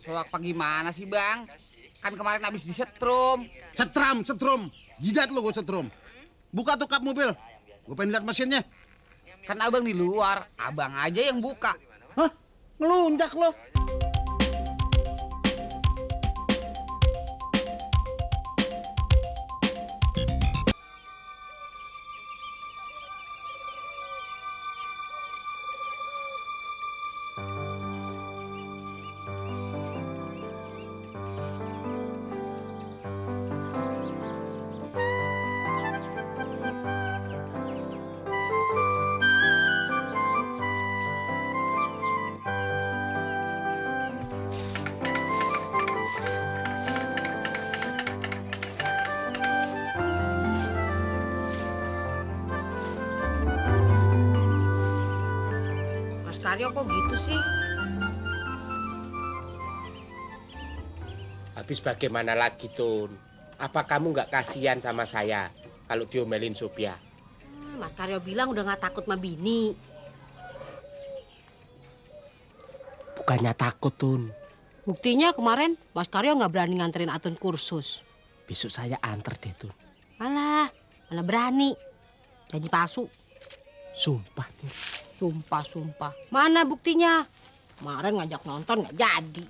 Soak apa gimana sih, Bang? Kan kemarin habis disetrum. Setrum. Jidat lo gue setrum. Buka tuh kap mobil. Gue pengen lihat mesinnya. Kan abang di luar, abang aja yang buka. Hah? Ngelunjak lo. Mas Karyo kok gitu sih? Habis bagaimana lagi, Tun? Apa kamu nggak kasihan sama saya kalau diomelin Sophia? Mas Karyo bilang udah nggak takut sama bini. Bukannya takut, Tun. Buktinya kemarin Mas Karyo nggak berani nganterin Atun kursus. Besok saya anter deh, Tun. Malah berani. Janji palsu. Sumpah, Tun. Sumpah. Mana buktinya? Kemarin ngajak nonton nggak jadi.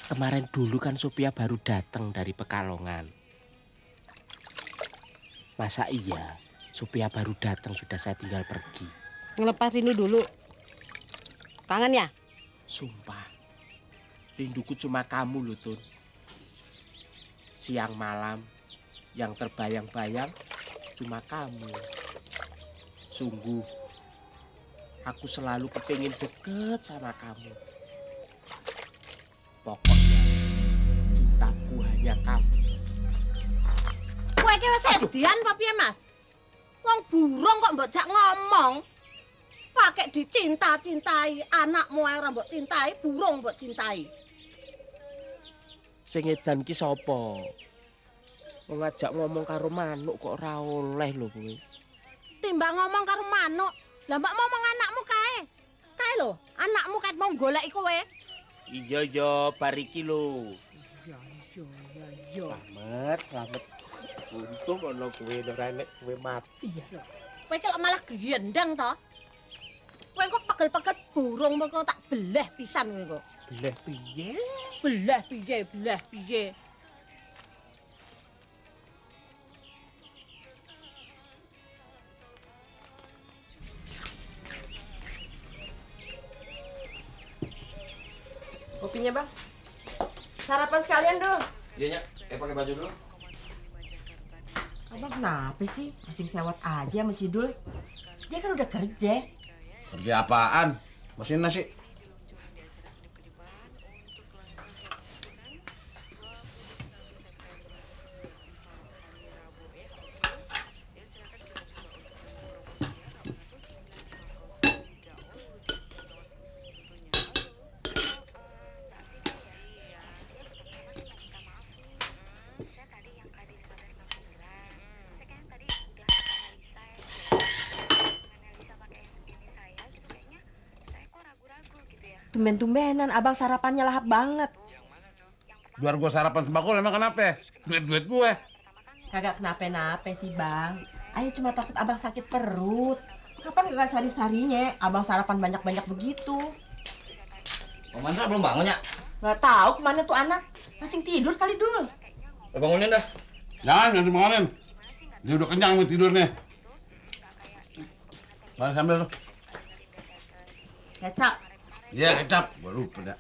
Kemarin dulu kan Sophia baru datang dari Pekalongan. Masa iya Sophia baru datang sudah saya tinggal pergi? Ngelepas rindu dulu. Kangen ya? Sumpah, rinduku cuma kamu loh, Tun. Siang malam yang terbayang-bayang cuma kamu. Sungguh, aku selalu kepingin deket sama kamu. Pokoknya, cintaku hanya kamu. Kowe iki wis edian apa piye, Mas? Wong burung kok mbok jak ngomong. Pakai dicinta-cintai, anakmu ae ora mbok cintai, burung mbok cintai. Sing edan ki sapa? Wong ngajak ngomong karo manuk kok ora oleh lho kowe. Timbang ngomong karo manuk, lah mbok ngomong anakmu kae. Kae lho, anakmu ket mau goleki kowe. Iya, bar iki lho. Iya. Selamat. Untung ana kowe ora nek kowe mati. Iya. Kowe iki malah gendeng to. Kowe kok pegel-pegel burung mengko tak beleh pisan kowe kok. Beleh piye? Beleh piye. Kopinya, Bang. Sarapan sekalian dong. Iya, Nyak. Pakai baju dulu. Abang kenapa sih? Masih sewot aja sama si Dul. Dia kan udah kerja. Kerja apaan? Mesin nasi. Tumben-tumbenan abang sarapannya lahap banget. Biar gue sarapan sembako emang kenapa? Duit gue. Kagak kenapa-napa sih, Bang. Ayo cuma takut abang sakit perut. Kapan kagak sari-sarinya abang sarapan banyak-banyak begitu? Om Mandra belum bangun, Nyak? Gak tahu kemana tuh anak. Masih tidur kali, Dul. Bangunin dah. Jangan dibangunin. Dia udah kenyang nih tidurnya. Mari sambil tuh. Kecap. Iya, kecap. Gue lupa dah.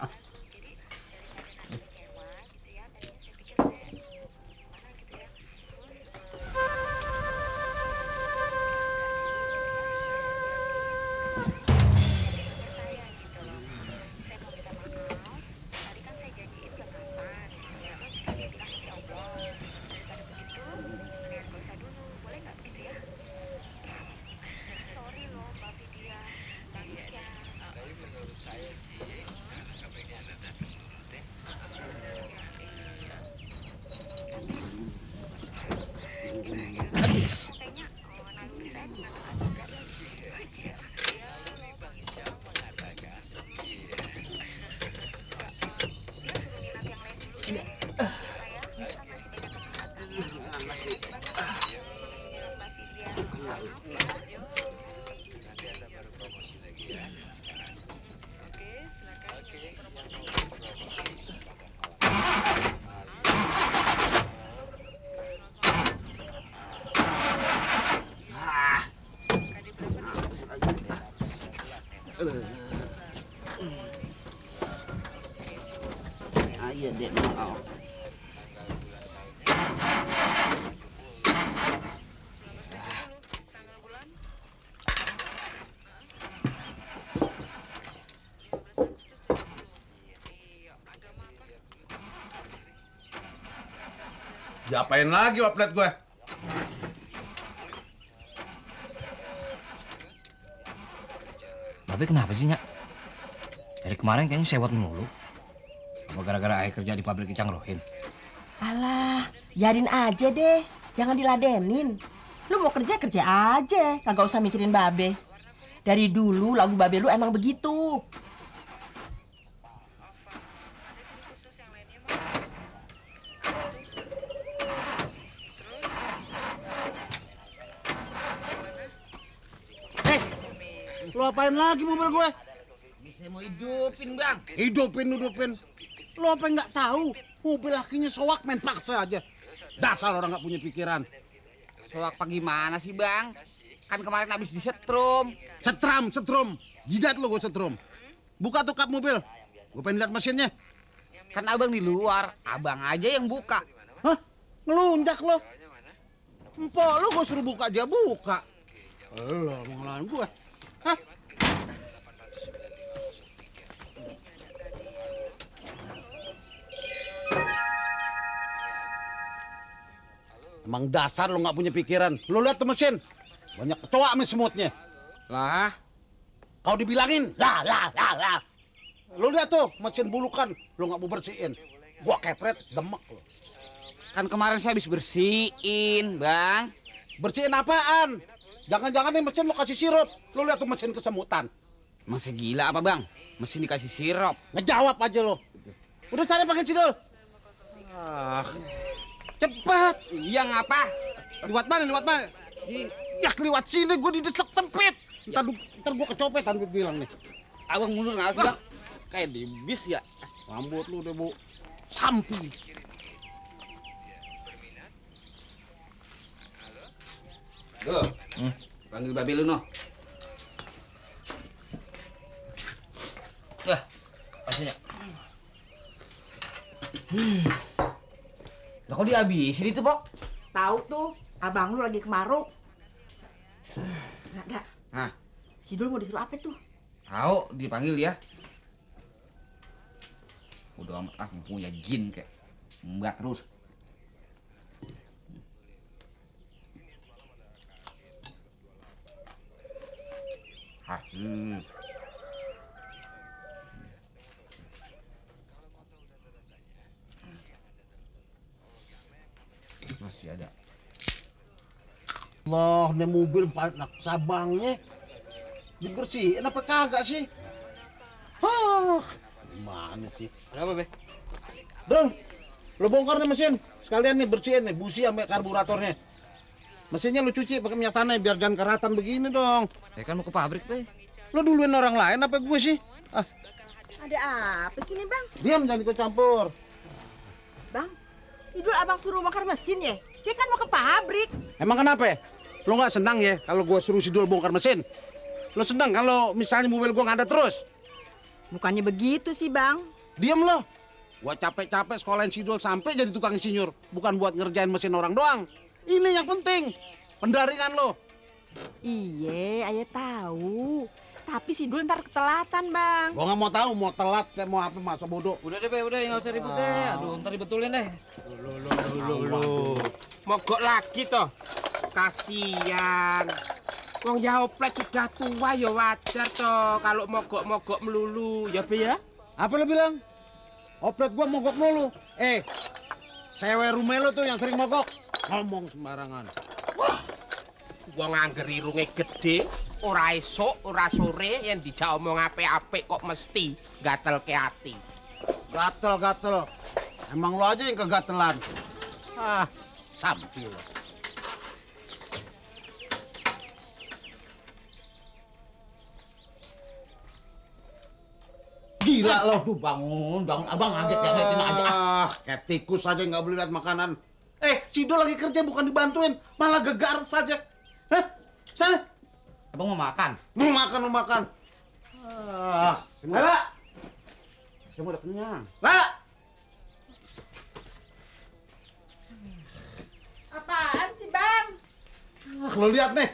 Iya, Dek. Oh. Diapain lagi oplet gue? Babe kenapa sih, Nyak? Dari kemarin kayaknya sewot mulu. Apa gara-gara ayah kerja di pabrik Icang Rohin? Alah, biarin aja deh. Jangan diladenin. Lu mau kerja, kerja aja. Kagak usah mikirin babe. Dari dulu lagu babe lu emang begitu. Lo apain lagi mobil gue? Bisa mau hidupin, Bang. Hidupin. Lo apa nggak tahu? Mobil lakinya soak main paksa aja. Dasar orang nggak punya pikiran. Soak apa gimana sih, Bang? Kan kemarin habis disetrum. Setrum. Jidat lo gue setrum. Buka tuh kap mobil. Gue pengen lihat mesinnya. Kan abang di luar, abang aja yang buka. Hah? Ngelunjak lo? Empok lo gue suruh buka aja buka. Lo mau ngelawan gue? Hah? Emang dasar lo nggak punya pikiran. Lo lihat tuh mesin. Banyak kecoa sama semutnya. Lah, Kau dibilangin, lah. Lo lihat tuh mesin bulukan. Lo nggak mau bersihin. Gua kepret, demek lo. kan kemarin saya habis bersihin, Bang. Bersihin apaan? Jangan-jangan nih mesin lo kasih sirup. Lo lihat tuh mesin kesemutan. Masa gila apa, Bang? Mesin dikasih sirup. Ngejawab aja lo. Udah sana pakai cidol. Cepat. Iya ngapa? Liwat mana? Ya liwat sini gue didesek sempit. Ntar gue kecopetan gue bilang nih. Abang mundur nggak sih, Bang? Kayak di bis ya. Rambut lu deh, Bu. Sampi. Tuh. Panggil babi lu, noh. Dah, pastinya. Lah kok dihabisin itu, Pok? Tahu tuh, abang lu lagi kemaruk. Nggak. Nah, Si Dul mau disuruh apa tuh? tahu dipanggil ya. Udah amat punya jin kayak mbak terus. Masih ada. Loh, ini mobil nak sabangnya dibersihin apa kagak sih? Gimana sih? Kenapa, Be? Dong, lo bongkar nih mesin. Sekalian nih bersihin nih busi sampai karburatornya. Mesinnya lu cuci pakai minyak tanah biar jangan karatan begini dong. Ya kan mau ke pabrik, Be. Lo duluin orang lain apa gue sih? Ada apa sih nih bang? Diam jangan ikut campur. Bang, si Dul abang suruh bongkar mesin ya? Dia kan mau ke pabrik. Emang kenapa ya? Lo nggak senang ya kalau gue suruh si Dul bongkar mesin? Lo senang kalau misalnya mobil gue nggak ada terus? Bukannya begitu sih bang. Diam lo. Gua capek-capek sekolahin si Dul sampai jadi tukang insinyur. Bukan buat ngerjain mesin orang doang. Ini yang penting. Pendaringan lo. Iye, ayah tahu. Tapi si Dul ntar ketelatan bang. Gua nggak mau tahu mau telat kayak mau apa masa bodoh. Udah deh, Be, udah nggak usah ribut deh. Aduh, ntar dibetulin deh. Loh. Mogok lagi toh. Kasian. Wong Yaoplet sudah tua ya wajar toh kalau mogok-mogok melulu ya Be ya. Apa lo bilang? Oplet gua mogok mulu. Sewe rumah lo tuh yang sering mogok. Ngomong sembarangan. Wong angger irunge gede, ora esuk, ora sore yang dijak omong apik-apik kok mesti gatel ke hati. Gatel. Emang lo aja yang kegatelan. Sampi lo. Gila lo. Aduh, bangun. Abang ngaget ya liatin aja. Kayak tikus aja nggak boleh lihat makanan. Si Dul lagi kerja bukan dibantuin, malah gegar saja. Sana. Abang mau makan? Mau makan. Lah. Saya mau udah kenyang. Lah. lo lihat nih.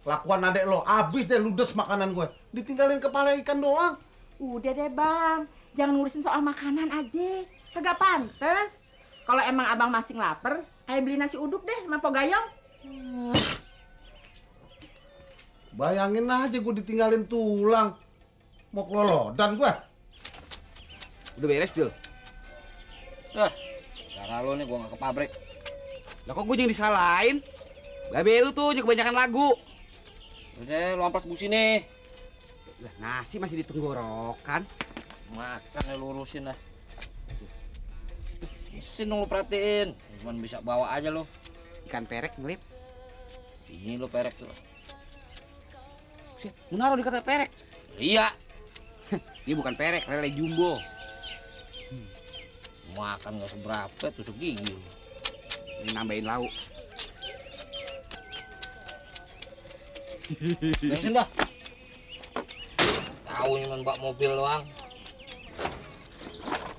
Lakuan adek lo, habis deh ludes makanan gue. Ditinggalin kepala ikan doang. Udah deh bang, jangan ngurusin soal makanan aja. Kagak pantes. Kalau emang abang masih lapar, ayo beli nasi uduk deh sama Po Gayong. Bayangin aja gue ditinggalin tulang. Mau kelolodan gue. Udah beres, Dul? Cara lo nih gua nggak ke pabrik. Lah kok gue yang disalahin? Babe lu tuh kebanyakan lagu. Udah, lo ampas busi nih. Lah nasi masih di tenggorokan. Makan ya lu urusin lah. Mesin dong lo perhatiin. Cuman bisa bawa aja lo. Ikan perek ngelip. Ini lo perek tuh. Buset, lu naruh di kata perek. Iya. Ini bukan perek, lele jumbo. Makan nggak seberapa, tusuk gigi. Ini nambahin lauk. Bensin dah. Tahu cuman bak mobil doang.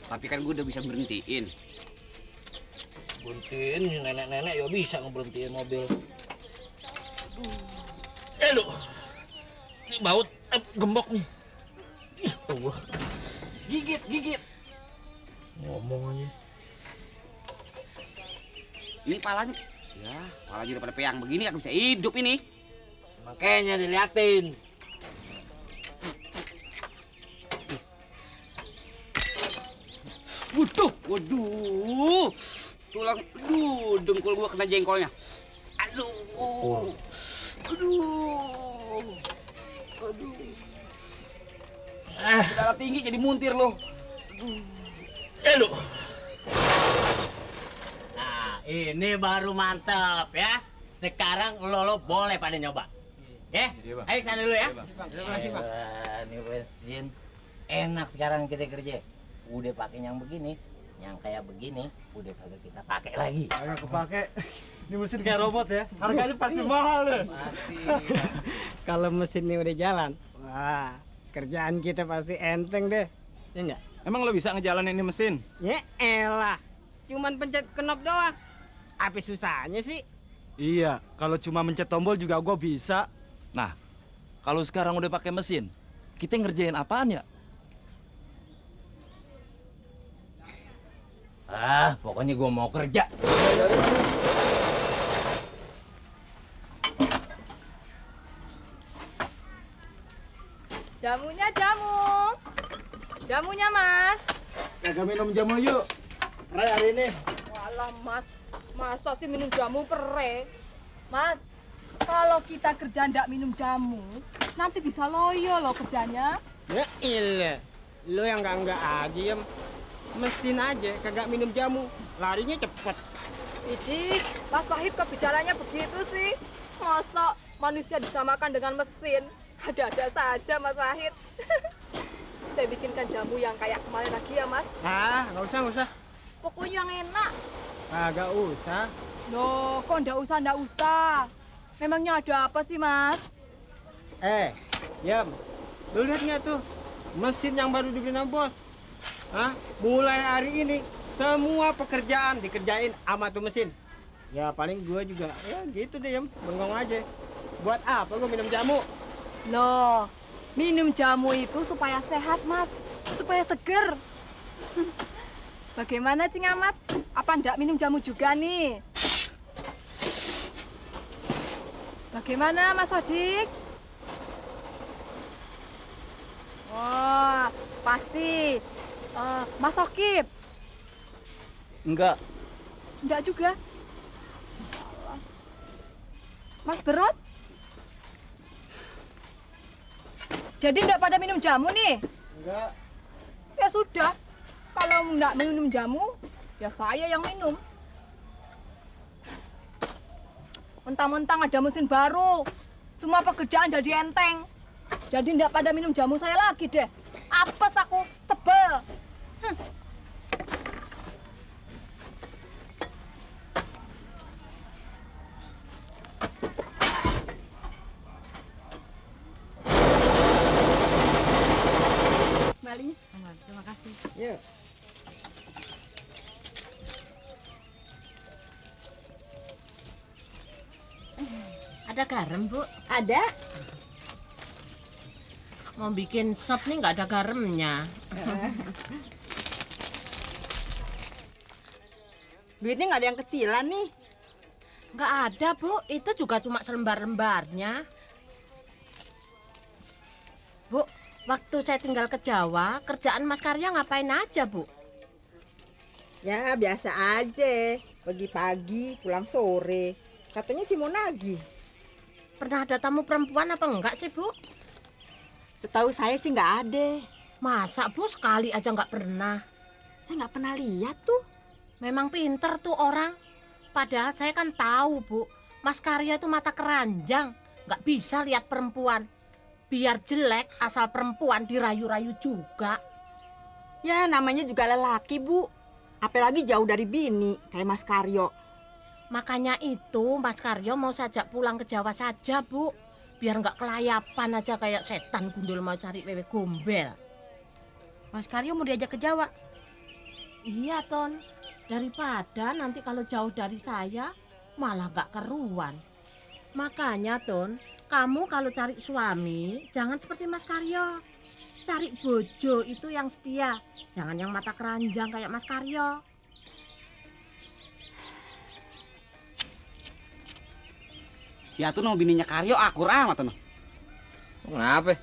Tapi kan gue udah bisa berhentiin. Berhentiin nenek-nenek ya bisa ngeberhentiin mobil. Lu. Ini baut gembok nih. Ih, Allah. Gigit. Ngomong aja. Ini palanya. Ya, palanya udah pada peyang begini gak bisa hidup ini. Makanya diliatin. Waduh. Tulang, dengkul gua kena jengkolnya. Aduh. Darah tinggi jadi muntir loh. Lu. Nah, ini baru mantep ya. Sekarang lo boleh pada nyoba. Ya, ayo kesana dulu ya. Ini mesin enak sekarang kita kerja. Udah pakai yang begini, yang kayak begini, udah kagak kita pakai lagi. Kagak kepake. Ini mesin kayak robot ya. Harganya pasti mahal deh. Pasti. Kalau mesin ini udah jalan, wah, kerjaan kita pasti enteng deh. Ya enggak? Emang lo bisa ngejalanin ini mesin? Ya elah. Cuman pencet knop doang. Apa susahnya sih? Iya, kalau cuma mencet tombol juga gua bisa. Nah, kalau sekarang udah pakai mesin, kita ngerjain apaan ya? Pokoknya gua mau kerja. Jamunya Mas. Kagak minum jamu yuk. Ray hari ini. Walah Mas, masa sih minum jamu pere? Mas, kalau kita kerja ndak minum jamu, nanti bisa loyo loh kerjanya. Ya ilah. Lo yang enggak aja ya. Mesin aja kagak minum jamu, larinya cepet. Idih, Mas Wahid kok bicaranya begitu sih? Masa manusia disamakan dengan mesin? Ada-ada saja Mas Wahid. Saya bikinkan jamu yang kayak kemarin lagi ya Mas. Ah, nggak usah. Pokoknya yang enak. Kagak usah. Loh, kok ndak usah? Memangnya ada apa sih Mas? Yam, lu lihat nggak tuh mesin yang baru dibeli sama bos? Hah? Mulai hari ini semua pekerjaan dikerjain sama tuh mesin. Ya paling gua juga ya gitu deh Yam, bengong aja. Buat apa gua minum jamu? Loh, minum jamu itu supaya sehat Mas, supaya seger. Bagaimana Cing Amat? Apa ndak minum jamu juga nih? Bagaimana Mas Sodik? Oh, pasti. Mas Sokip? Enggak. Enggak juga. Mas Berot? Jadi enggak pada minum jamu nih? Enggak. Ya sudah. Kalau enggak minum jamu, ya saya yang minum. Mentang-mentang ada mesin baru, semua pekerjaan jadi enteng. Jadi enggak pada minum jamu saya lagi deh. Apes aku, sebel. Bali. Terima kasih. Iya. Ada garam, Bu? Ada. Mau bikin sop nih nggak ada garamnya. Duitnya nggak ada yang kecilan nih. Nggak ada, Bu. Itu juga cuma selembar-lembarnya. Bu, waktu saya tinggal ke Jawa, kerjaan Mas Karyo ngapain aja, Bu? Ya biasa aja. Pagi-pagi pulang sore. Katanya sih mau nagih. Pernah ada tamu perempuan apa enggak sih, Bu? Setahu saya sih nggak ada. Masa, Bu, sekali aja nggak pernah? Saya nggak pernah lihat tuh. Memang pinter tuh orang. Padahal saya kan tahu, Bu. Mas Karyo itu mata keranjang. Nggak bisa lihat perempuan. Biar jelek, asal perempuan dirayu-rayu juga. Ya namanya juga lelaki, Bu. Apalagi jauh dari bini, kayak Mas Karyo. Makanya itu Mas Karyo mau sajak pulang ke Jawa saja, Bu. Biar nggak kelayapan aja kayak setan gundul mau cari wewe gombel. Mas Karyo mau diajak ke Jawa. Iya, Ton. Daripada nanti kalau jauh dari saya, malah nggak keruan. Makanya, Ton, kamu kalau cari suami, jangan seperti Mas Karyo. Cari bojo itu yang setia. Jangan yang mata keranjang kayak Mas Karyo. Si Atun mau bininya Karyo akur amat tuh. Kenapa?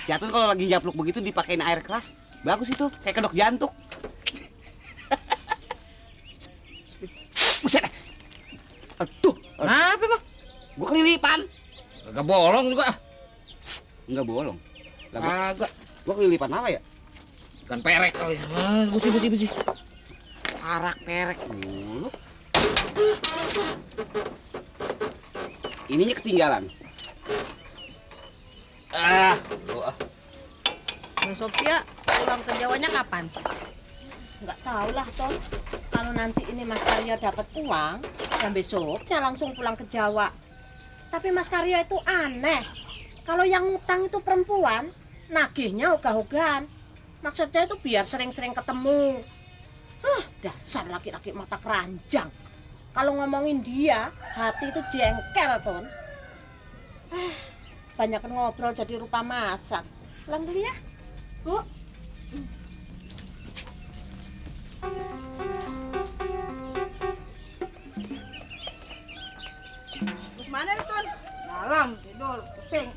Si Atun kalau lagi japluk begitu dipakein air keras, bagus itu, kayak kedok jantung. Buset. Aduh, Kenapa, Bang? gua kelilipan. Gak bolong juga. Enggak bolong. Lah, Agak. gua kelilipan apa ya? Kan perek kali. Busi. Arak perek mulu. Ininya ketinggalan. Bang Sophia pulang ke Jawanya kapan? Nggak tahu lah, Ton. Kalau nanti ini Mas Karyo dapat uang, dan besoknya langsung pulang ke Jawa. Tapi Mas Karyo itu aneh. Kalau yang ngutang itu perempuan, nagihnya ogah-ogahan. Maksudnya itu biar sering-sering ketemu. Dasar laki-laki mata keranjang. Kalau ngomongin dia, hati itu jengkel, Ton. Banyak ngobrol jadi rupa masak. Pulang dulu ya, Bu. Mana nih, Ton? Malam tidur pusing.